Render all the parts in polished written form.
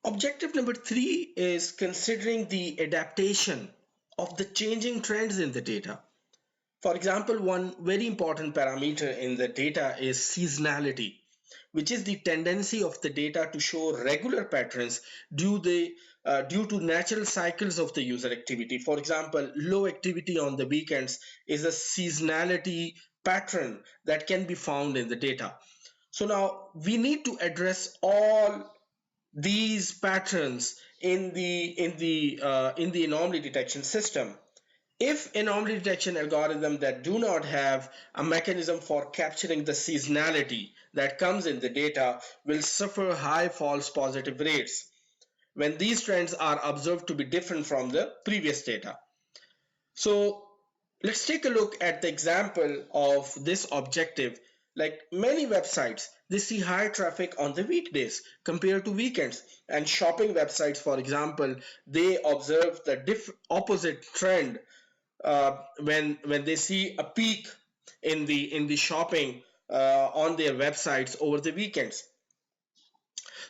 Objective number 3 is considering the adaptation of the changing trends in the data. For example, one very important parameter in the data is seasonality, which is the tendency of the data to show regular patterns due to natural cycles of the user activity. For example, low activity on the weekends is a seasonality pattern that can be found in the data. So now we need to address all these patterns in the anomaly detection system. If anomaly detection algorithm that do not have a mechanism for capturing the seasonality that comes in the data will suffer high false positive rates when these trends are observed to be different from the previous data. So let's take a look at the example of this objective. Like many websites, they see high traffic on the weekdays compared to weekends. And shopping websites, for example, they observe the opposite trend when they see a peak in the shopping on their websites over the weekends.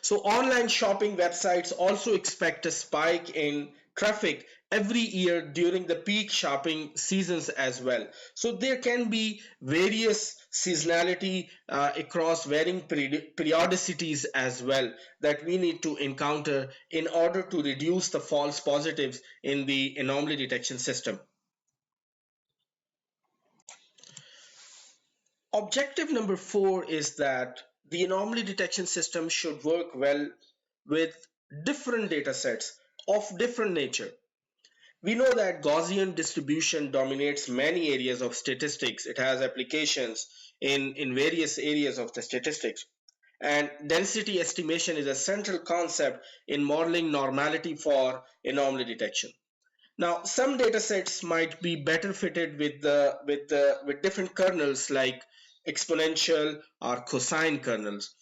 So online shopping websites also expect a spike in traffic every year during the peak shopping seasons as well. So there can be various seasonality across varying periodicities as well that we need to encounter in order to reduce the false positives in the anomaly detection system. Objective number 4 is that the anomaly detection system should work well with different data sets of different nature. We know that Gaussian distribution dominates many areas of statistics. It has applications in various areas of the statistics. And density estimation is a central concept in modeling normality for anomaly detection. Now, some data sets might be better fitted with different kernels like exponential or cosine kernels.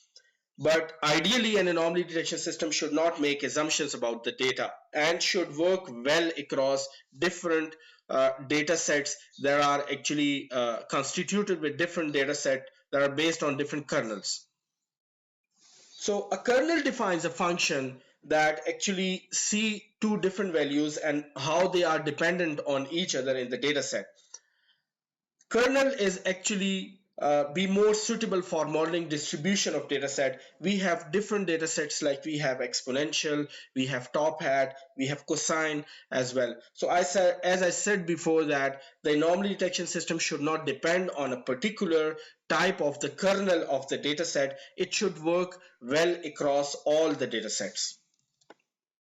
But ideally, an anomaly detection system should not make assumptions about the data and should work well across different data sets that are actually constituted with different data set that are based on different kernels. So a kernel defines a function that actually see two different values and how they are dependent on each other in the data set. Kernel is actually be more suitable for modeling distribution of data set. We have different data sets like we have exponential, we have top hat, we have cosine as well. So as I said before that the anomaly detection system should not depend on a particular type of the kernel of the data set. It should work well across all the data sets.